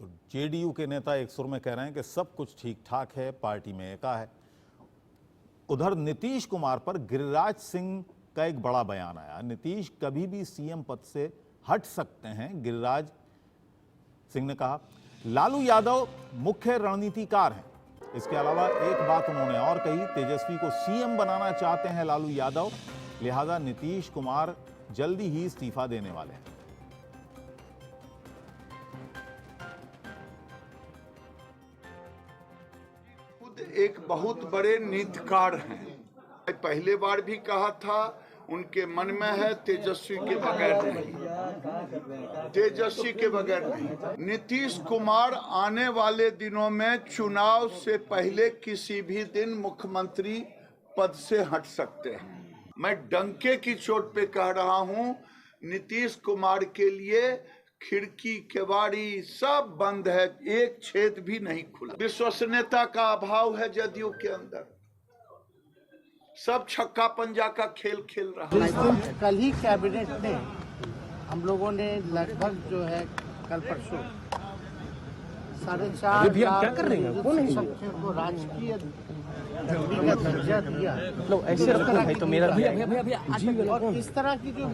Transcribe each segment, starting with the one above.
तो जेडीयू के नेता एक सुर में कह रहे हैं कि सब कुछ ठीक ठाक है, पार्टी में एका है। उधर नीतीश कुमार पर गिरिराज सिंह का एक बड़ा बयान आया। नीतीश कभी भी सीएम पद से हट सकते हैं, गिरिराज सिंह ने कहा। लालू यादव मुख्य रणनीतिकार हैं। इसके अलावा एक बात उन्होंने और कही, तेजस्वी को सीएम बनाना चाहते हैं लालू यादव, लिहाजा नीतीश कुमार जल्दी ही इस्तीफा देने वाले हैं। खुद एक बहुत बड़े नीतिकार हैं। पहले बार भी कहा था, उनके मन में है तेजस्वी के बगैर नहीं, तेजस्वी के बगैर नहीं। नीतीश कुमार आने वाले दिनों में चुनाव से पहले किसी भी दिन मुख्यमंत्री पद से हट सकते हैं। मैं डंके की चोट पे कह रहा हूं, नीतीश कुमार के लिए खिड़की केवाड़ी सब बंद है, एक छेद भी नहीं खुला। विश्वसनीयता का अभाव है जदयू के अंदर, सब छक्का पंजा का खेल खेल रहा है। कल ही कैबिनेट ने हम लोगों ने लगभग जो है कल परसों 4.5 लाख को राजकीय का दर्जा दिया। ऐसे रखो भाई, तो मेरा और इस तरह की जो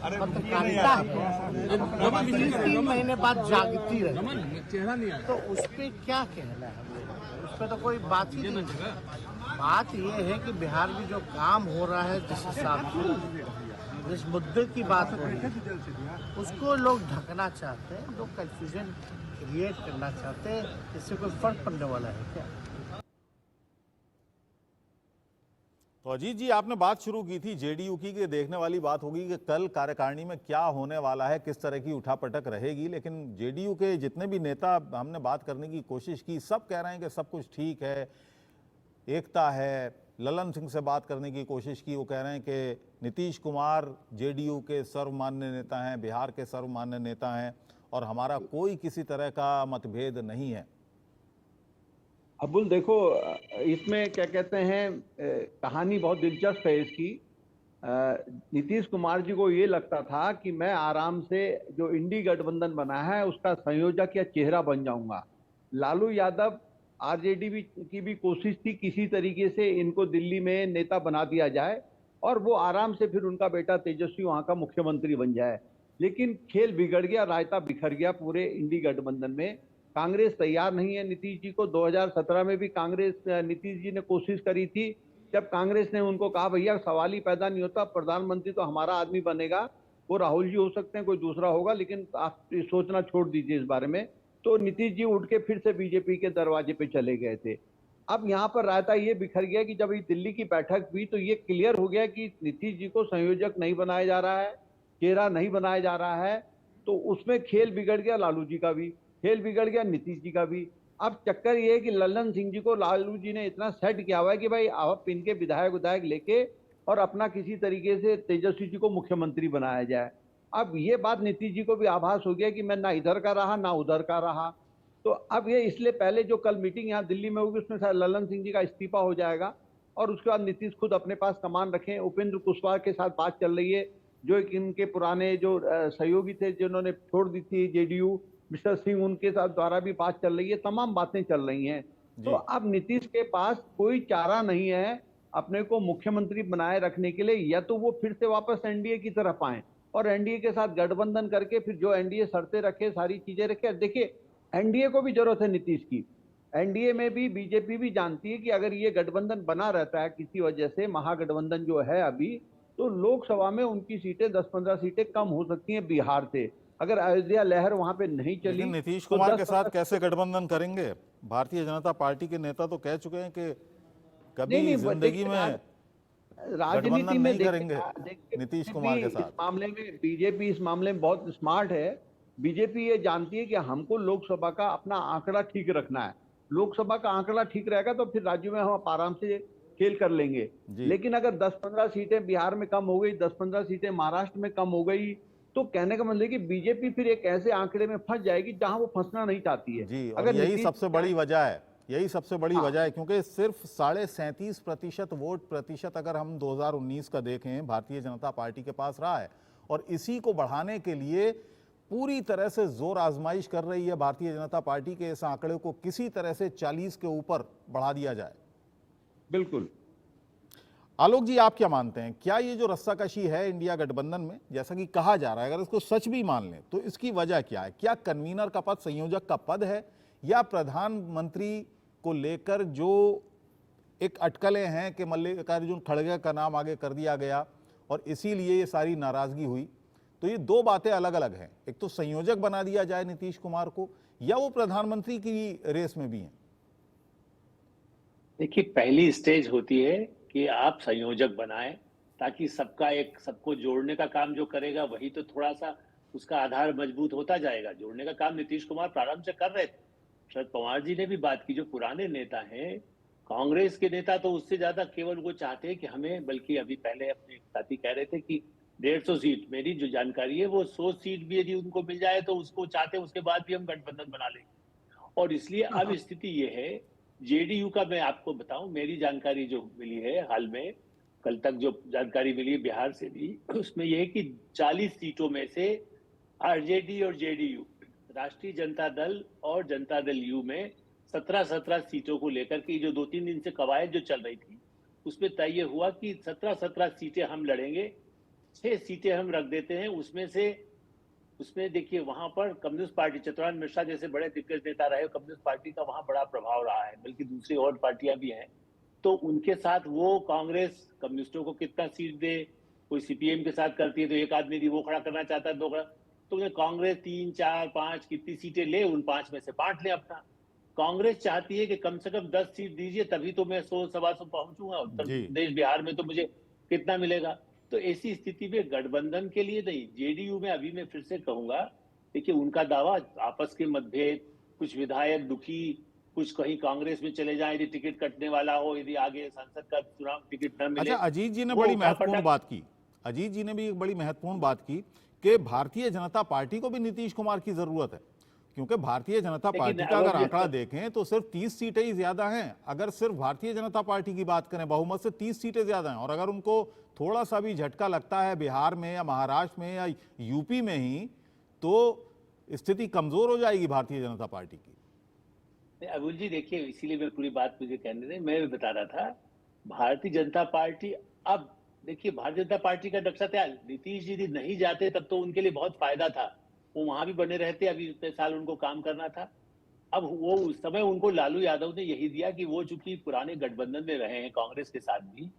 पत्रकारिता है 3 महीने बाद जागती रहे, तो उस पर क्या कहना है? उस पर तो कोई बात ही नहीं। बात ये है कि बिहार में जो काम हो रहा है, जिस हिसाब से जिस मुद्दे की बात हो रही है, उसको लोग ढकना चाहते हैं, लोग कंफ्यूजन क्रिएट करना चाहते हैं। इससे कोई फर्क पड़ने वाला है क्या? तो अजीत जी, आपने बात शुरू की थी जेडीयू की, कि देखने वाली बात होगी कि कल कार्यकारिणी में क्या होने वाला है, किस तरह की उठापटक रहेगी। लेकिन जेडीयू के जितने भी नेता हमने बात करने की कोशिश की, सब कह रहे हैं कि सब कुछ ठीक है, एकता है। ललन सिंह से बात करने की कोशिश की, वो कह रहे हैं कि नीतीश कुमार जेडीयू के सर्वमान्य नेता हैं, बिहार के सर्वमान्य नेता हैं, और हमारा कोई किसी तरह का मतभेद नहीं है। अबुल, देखो, इसमें क्या कहते हैं, कहानी बहुत दिलचस्प है इसकी। नीतीश कुमार जी को ये लगता था कि मैं आराम से जो इंडी गठबंधन बना है उसका संयोजक या चेहरा बन जाऊंगा। लालू यादव आरजेडी की भी कोशिश थी किसी तरीके से इनको दिल्ली में नेता बना दिया जाए और वो आराम से फिर उनका बेटा तेजस्वी वहां का मुख्यमंत्री बन जाए। लेकिन खेल बिगड़ गया, रायता बिखर गया पूरे इंडी गठबंधन में। कांग्रेस तैयार नहीं है नीतीश जी को। 2017 में भी कांग्रेस, नीतीश जी ने कोशिश करी थी। जब कांग्रेस ने उनको कहा भैया सवाल ही पैदा नहीं होता, प्रधानमंत्री तो हमारा आदमी बनेगा, वो राहुल जी हो सकते हैं, कोई दूसरा होगा, लेकिन आप सोचना छोड़ दीजिए इस बारे में, तो नीतीश जी उठ के फिर से बीजेपी के दरवाजे पे चले गए थे। अब यहाँ पर रायता ये बिखर गया कि जब ये दिल्ली की बैठक हुई तो ये क्लियर हो गया कि नीतीश जी को संयोजक नहीं बनाया जा रहा है, चेहरा नहीं बनाया जा रहा है। तो उसमें खेल बिगड़ गया, लालू जी का भी खेल बिगड़ गया, नीतीश जी का भी। अब चक्कर ये है कि ललन सिंह जी को लालू जी ने इतना सेट किया हुआ है कि भाई आप इनके विधायक लेके और अपना किसी तरीके से तेजस्वी जी को मुख्यमंत्री बनाया जाए। अब ये बात नीतीश जी को भी आभास हो गया कि मैं ना इधर का रहा ना उधर का रहा। तो अब ये इसलिए पहले जो कल मीटिंग यहाँ दिल्ली में होगी उसमें शायद ललन सिंह जी का इस्तीफा हो जाएगा और उसके बाद नीतीश खुद अपने पास कमान रखें। उपेंद्र कुशवाहा के साथ बात चल रही है, जो इनके पुराने जो सहयोगी थे जिन्होंने छोड़ दी थी जेडीयू, मिस्टर सिंह, उनके साथ द्वारा भी बात चल रही है, तमाम बातें चल रही हैं। तो अब नीतीश के पास कोई चारा नहीं है अपने को मुख्यमंत्री बनाए रखने के लिए, या तो वो फिर से वापस एनडीए की तरफ आए और एनडीए के साथ गठबंधन करके फिर जो एनडीए शर्तें रखे, सारी चीजें रखे। देखिए, एनडीए को भी जरूरत है नीतीश की। एनडीए में भी बीजेपी भी जानती है कि अगर ये गठबंधन बना रहता है किसी वजह से, महागठबंधन जो है अभी, तो लोकसभा में उनकी सीटें 10-15 सीटें कम हो सकती हैं बिहार से, अगर अयोध्या लहर वहां पे नहीं चली। लेकिन नीतीश कुमार के साथ कैसे गठबंधन करेंगे? भारतीय जनता पार्टी के नेता तो कह चुके हैं कि कभी जिंदगी में राजनीति में नहीं करेंगे नीतीश कुमार के साथ। इस मामले में बीजेपी इस मामले में बहुत स्मार्ट है। बीजेपी ये जानती है कि हमको लोकसभा का अपना आंकड़ा ठीक रखना है। लोकसभा का आंकड़ा ठीक रहेगा तो फिर राज्यों में हम आराम से खेल कर लेंगे। लेकिन अगर 10-15 सीटें बिहार में कम हो गई, 10-15 सीटें महाराष्ट्र में कम हो गई, तो कहने का मतलब कि बीजेपी फिर एक ऐसे आंकड़े में फंस जाएगी जहां वो फंसना नहीं चाहती है। जी, और यही सबसे बड़ी वजह है, यही सबसे बड़ी वजह है, क्योंकि सिर्फ 37.5% वोट प्रतिशत अगर हम 2019 का देखें, भारतीय जनता पार्टी के पास रहा है, और इसी को बढ़ाने के लिए पूरी तरह से जोर आजमाइश कर रही है भारतीय जनता पार्टी के इस आंकड़े को किसी तरह से 40 के ऊपर बढ़ा दिया जाए? बिल्कुल। आलोक जी, आप क्या मानते हैं, क्या ये जो रस्साकशी है इंडिया गठबंधन में, जैसा कि कहा जा रहा है, अगर इसको सच भी मान लें तो इसकी वजह क्या है? क्या कन्वीनर का पद, संयोजक का पद है, या प्रधानमंत्री को लेकर जो एक अटकलें हैं कि मल्लिकार्जुन खड़गे का नाम आगे कर दिया गया और इसीलिए ये सारी नाराजगी हुई? तो ये दो बातें अलग अलग हैं, एक तो संयोजक बना दिया जाए नीतीश कुमार को, या वो प्रधानमंत्री की रेस में भी हैं? देखिए, पहली स्टेज होती है कि आप संयोजक बनाएं, ताकि सबको जोड़ने का काम जो करेगा वही तो थोड़ा सा उसका आधार मजबूत होता जाएगा। जोड़ने का काम नीतीश कुमार प्रारंभ से कर रहे थे। शरद पवार जी ने भी बात की, जो पुराने नेता हैं, कांग्रेस के नेता तो उससे ज्यादा केवल वो चाहते हैं कि हमें, बल्कि अभी पहले अपने साथी कह रहे थे कि 150 सीट, मेरी जो जानकारी है वो 100 सीट भी यदि उनको मिल जाए तो उसको चाहते, उसके बाद भी हम गठबंधन बना लेंगे। और इसलिए अब स्थिति ये है, जेडीयू का मैं आपको बताऊं, मेरी जानकारी जो मिली है हाल में, कल तक जो जानकारी मिली है बिहार से भी, उसमें यह है कि 40 सीटों में से आरजेडी और जेडीयू, राष्ट्रीय जनता दल और जनता दल यू में 17 सीटों को लेकर के जो 2-3 दिन से कवायद जो चल रही थी, उसमें तय हुआ कि 17 सीटें हम लड़ेंगे, 6 सीटें हम रख देते हैं। उसमें देखिए, वहां पर कम्युनिस्ट पार्टी, चतुरान मिश्रा जैसे बड़े दिग्गज नेता रहे, कम्युनिस्ट पार्टी का वहां बड़ा प्रभाव रहा है, बल्कि दूसरी और पार्टियां भी हैं। तो उनके साथ वो कांग्रेस कम्युनिस्टों को कितना सीट दे, कोई सीपीएम के साथ करती है तो एक आदमी वो खड़ा करना चाहता है, 2 खड़ा, तो कांग्रेस 3, 4, 5 कितनी सीटें ले, उन 5 में से बांट ले अपना। कांग्रेस चाहती है कि कम से कम 10 सीट दीजिए, तभी तो मैं 100-125 पहुंचूंगा। उत्तर प्रदेश बिहार में तो मुझे कितना मिलेगा? तो ऐसी स्थिति में गठबंधन के लिए नहीं, जेडीयू में अभी मैं फिर से कहूंगा, देखिए उनका दावा, आपस के मतभेद, कुछ विधायक दुखी, कुछ कहीं कांग्रेस में चले जाएं यदि टिकट कटने वाला हो, यदि आगे संसद का चुनाव टिकट न मिले। अच्छा, अजीत जी ने बड़ी महत्वपूर्ण बात की, अजीत जी ने भी एक बड़ी महत्वपूर्ण बात की कि भारतीय जनता पार्टी को भी नीतीश कुमार की जरूरत है, क्योंकि भारतीय जनता पार्टी का अगर आंकड़ा देखें तो सिर्फ 30 सीटें ही ज्यादा हैं। अगर सिर्फ भारतीय जनता पार्टी की बात करें, बहुमत से 30 सीटें ज्यादा हैं, और अगर उनको थोड़ा सा भी झटका लगता है बिहार में या महाराष्ट्र में या यूपी में ही, तो स्थिति कमजोर हो जाएगी भारतीय जनता पार्टी की। अबुल जी देखिए, इसीलिए मैं पूरी बात मुझे कहने दें, मैं बता रहा था, भारतीय जनता पार्टी, अब देखिए भारतीय जनता पार्टी का नक्शा था, नीतीश जी नहीं जाते तब तो उनके लिए बहुत फायदा था, वो वहां भी बने रहते, अभी इतने साल उनको काम करना था। अब वो उस समय उनको लालू यादव ने यही दिया कि वो चूंकि पुराने गठबंधन में रहे हैं कांग्रेस के साथ भी,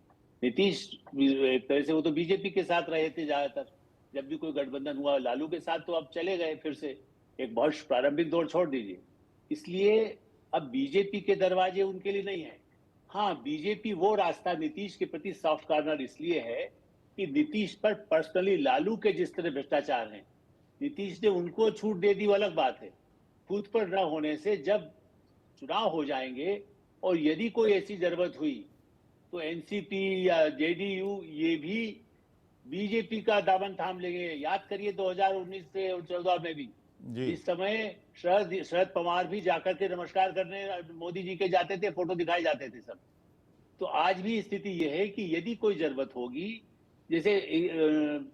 नीतीश एक तरह से वो तो बीजेपी के साथ रहे थे ज्यादातर, जब भी कोई गठबंधन हुआ लालू के साथ, तो अब चले गए फिर से, एक बहुत प्रारंभिक दौर छोड़ दीजिए। इसलिए अब बीजेपी के दरवाजे उनके लिए नहीं है। हाँ, बीजेपी वो रास्ता नीतीश के प्रति सॉफ्ट कॉर्नर इसलिए है कि नीतीश पर पर्सनली लालू के जिस तरह भ्रष्टाचार हैं, नीतीश ने उनको छूट दे दी, वो अलग बात है। खुद पर न होने से जब चुनाव हो जाएंगे और यदि कोई ऐसी जरूरत हुई तो एनसीपी या जेडीयू ये भी बीजेपी का दामन थाम लेंगे। याद करिए 2019 से 14 में भी इस समय शरद पवार भी जाकर के नमस्कार करने मोदी जी के जाते थे, फोटो दिखाए जाते थे सब। तो आज भी स्थिति यह है कि यदि कोई जरूरत होगी, जैसे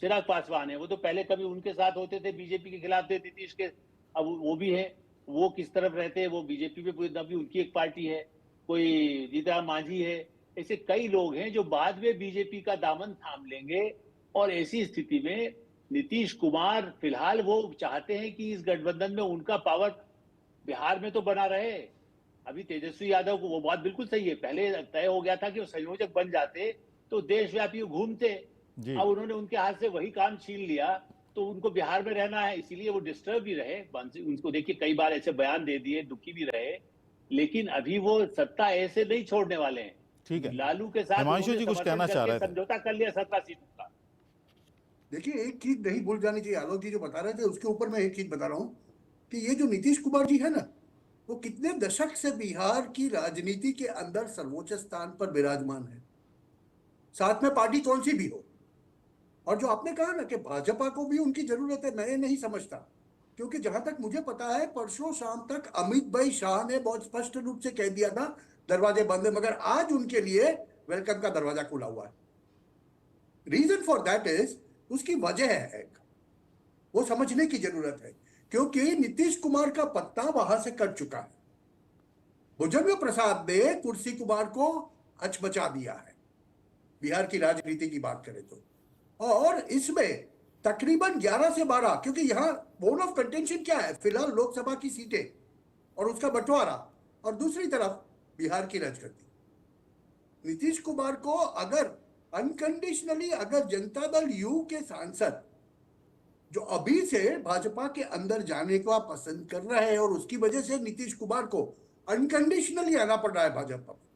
चिराग पासवान है, वो तो पहले कभी उनके साथ होते थे, बीजेपी के खिलाफ थे नीतीश के, अब वो भी है, वो किस तरफ रहते हैं, वो बीजेपी पे पूरी भी उनकी एक पार्टी है, कोई जीतराम मांझी है, ऐसे कई लोग हैं जो बाद में बीजेपी का दामन थाम लेंगे। और ऐसी स्थिति में नीतीश कुमार फिलहाल वो चाहते हैं कि इस गठबंधन में उनका पावर बिहार में तो बना रहे। अभी तेजस्वी यादव को, वो बात बिल्कुल सही है, पहले तय हो गया था कि वो संयोजक बन जाते तो देशव्यापी घूमते, अब उन्होंने उनके हाथ से वही काम छीन लिया, तो उनको बिहार में रहना है, इसीलिए वो डिस्टर्ब भी रहे। उनको देखिए कई बार ऐसे बयान दे दिए, दुखी भी रहे, लेकिन अभी वो सत्ता ऐसे नहीं छोड़ने वाले हैं। ठीक है, लालू के साथ हिमांशु जी कुछ कहना चाह रहे थे, समझौता कर लिया 17 सीटों का। देखिए, एक चीज नहीं भूल जानी चाहिए, आलोक जी जो बता रहे थे उसके ऊपर मैं एक चीज बता रहा हूं कि ये जो नीतीश कुमार जी है ना, वो कितने दशक से बिहार की राजनीति के अंदर सर्वोच्च स्थान पर विराजमान है, साथ में पार्टी कौन सी भी हो। और जो आपने कहा ना कि भाजपा को भी उनकी जरूरत है, मैं नहीं समझता, क्योंकि जहां तक मुझे पता है परसों शाम तक अमित भाई शाह ने बहुत स्पष्ट रूप से कह दिया था दरवाजे बंद है, मगर आज उनके लिए वेलकम का दरवाजा खुला हुआ है। रीजन फॉर दैट इज, उसकी वजह है, वो समझने की जरूरत है, क्योंकि नीतीश कुमार का पत्ता वहां से कट चुका है। भुजंग प्रसाद ने कुर्सी कुमार को हचमचा दिया है, बिहार की राजनीति की बात करें तो। और इसमें तकरीबन 11 से 12, क्योंकि यहाँ बोन ऑफ कंटेंशन क्या है, फिलहाल लोकसभा की सीटें और उसका बंटवारा, और दूसरी तरफ बिहार की राजनीति। नीतीश कुमार को अगर अनकंडीशनली अगर जनता दल यू के सांसद जो अभी से भाजपा के अंदर जाने को आप पसंद कर रहे हैं, और उसकी वजह से नीतीश कुमार को अनकंडीशनली आना पड़ रहा है भाजपा में,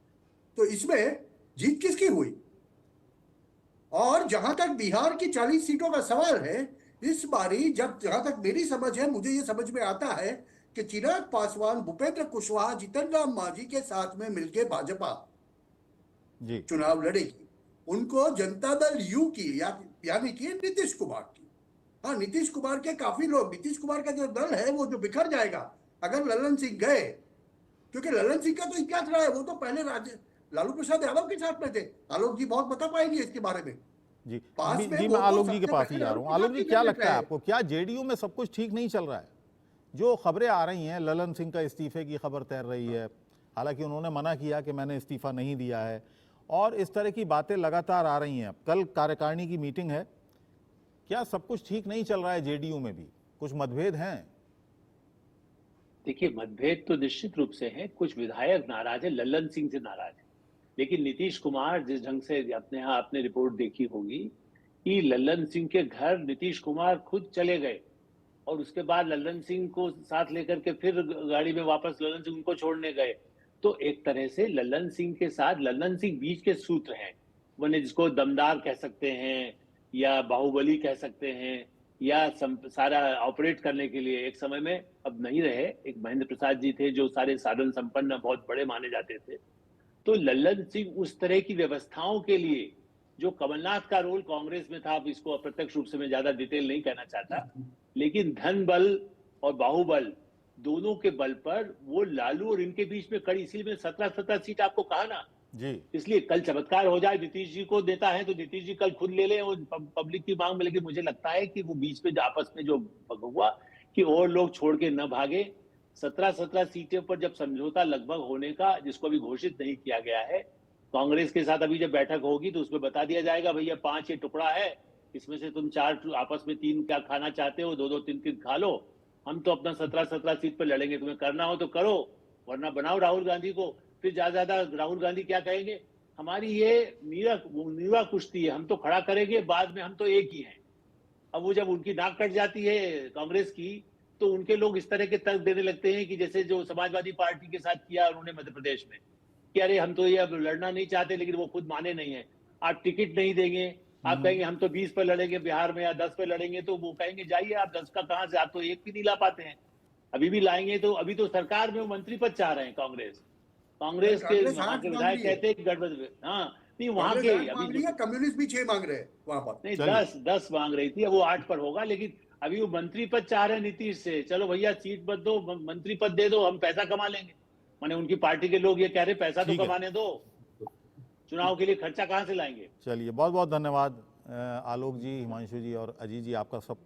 तो इसमें जीत किसकी हुई? और जहां तक बिहार की 40 सीटों का सवाल है, इस बारी जहां तक मेरी समझ है, मुझे ये समझ में आता है कि चिराग पासवान, भूपेंद्र कुशवाहा, जीतन राम मांझी के साथ में मिलकर भाजपा जी चुनाव लड़ेगी। उनको जनता दल यू की यानी कि नीतीश कुमार की, हाँ, नीतीश कुमार के काफी लोग, नीतीश कुमार का जो दल है वो जो बिखर जाएगा अगर ललन सिंह गए, क्योंकि ललन सिंह का तो इतिहास रहा है, वो तो पहले लालू प्रसाद यादव के साथ में थे। आलोक जी बहुत बता पाएंगे इसके बारे में। जी पास जी, में जी वो मैं तो आलोक जी के सबसे पास ही पहले जा रहा हूँ। उनके आलोक साथ जी, ही क्या मिल लगता है रहे। आपको, क्या जेडीयू में सब कुछ ठीक नहीं चल रहा है? जो खबरें आ रही हैं, ललन सिंह का इस्तीफे की खबर तैर रही है, हालांकि उन्होंने मना किया कि मैंने इस्तीफा नहीं दिया है, और इस तरह की बातें लगातार आ रही हैं। कल कार्यकारिणी की मीटिंग है, क्या सब कुछ ठीक नहीं चल रहा है जेडीयू में भी? कुछ मतभेद हैं? देखिए, मतभेद तो निश्चित रूप से है। कुछ विधायक नाराज है, ललन सिंह से नाराज है, लेकिन नीतीश कुमार जिस ढंग से अपने यहाँ आपने रिपोर्ट देखी होगी कि ललन सिंह के घर नीतीश कुमार खुद चले गए, और उसके बाद ललन सिंह को साथ लेकर के फिर गाड़ी में वापस ललन सिंह उनको छोड़ने गए। तो एक तरह से ललन सिंह के साथ ललन सिंह बीच के सूत्र हैं, वने जिसको दमदार कह सकते हैं या बाहुबली कह सकते हैं, या सारा ऑपरेट करने के लिए एक समय में, अब नहीं रहे। एक महेंद्र प्रसाद जी थे जो सारे साधन संपन्न बहुत बड़े माने जाते थे। तो ललन सिंह उस तरह की व्यवस्थाओं के लिए, जो कमलनाथ का रोल कांग्रेस में था, अब इसको अप्रत्यक्ष रूप से मैं ज्यादा डिटेल नहीं कहना चाहता, लेकिन धन बल और बाहुबल दोनों के बल पर वो लालू और इनके बीच में कड़ी, इसीलिए मैंने 17 सीट आपको कहा ना। जी इसलिए कल चमत्कार हो जाए, नीतीश जी को देता है तो नीतीश जी कल खुद ले लें और पब्लिक की मांग में, लेकिन मुझे लगता है कि वो बीच में आपस में जो हुआ कि और लोग छोड़ के न भागे। 17 सीटों पर जब समझौता लगभग होने का, जिसको अभी घोषित नहीं किया गया है, कांग्रेस के साथ अभी जब बैठक होगी तो उसमें बता दिया जाएगा भैया 5 ये टुकड़ा है, इसमें से तुम 4 आपस में 3 क्या खाना चाहते हो, 2-2 3-3 खा लो, हम तो अपना 17 सीट पर लड़ेंगे, तुम्हें करना हो तो करो, वरना बनाओ राहुल गांधी को। फिर ज्यादा राहुल गांधी क्या कहेंगे, हमारी ये नीवा कुश्ती है, हम तो खड़ा करेंगे, बाद में हम तो एक ही हैं। अब वो जब उनकी नाक कट जाती है कांग्रेस की, तो उनके लोग इस तरह के तर्क देने लगते हैं कि जैसे जो समाजवादी पार्टी के साथ किया उन्होंने मध्य प्रदेश में, कि अरे हम तो ये अब लड़ना नहीं चाहते, लेकिन वो खुद माने नहीं है, आप टिकट नहीं देंगे, आप कहेंगे हम तो 20 पर लड़ेंगे बिहार में या 10 पर लड़ेंगे, तो वो कहेंगे जाइए आप 10 का कहां से, आप तो एक भी नहीं ला पाते हैं, अभी भी लाएंगे। तो अभी तो सरकार में वो मंत्री पद चाह रहे हैं कांग्रेस के वहां के विधायक कहते हैं गड़बड़, हाँ नहीं वहां के अभी कम्युनिस्ट भी 6 मांग रहे हैं वहां पर, नहीं 10 मांग रही थी, वो 8 पर होगा, लेकिन अभी वो मंत्री पद चाह रहे हैं नीतीश से। चलो भैया सीट मत दो, मंत्री पद दे दो, हम पैसा कमा लेंगे। माने उनकी पार्टी के लोग ये कह रहे पैसा तो कमाने दो, चुनाव के लिए खर्चा कहां से लाएंगे। चलिए, बहुत बहुत धन्यवाद आलोक जी, हिमांशु जी और अजीत जी, आपका सबका।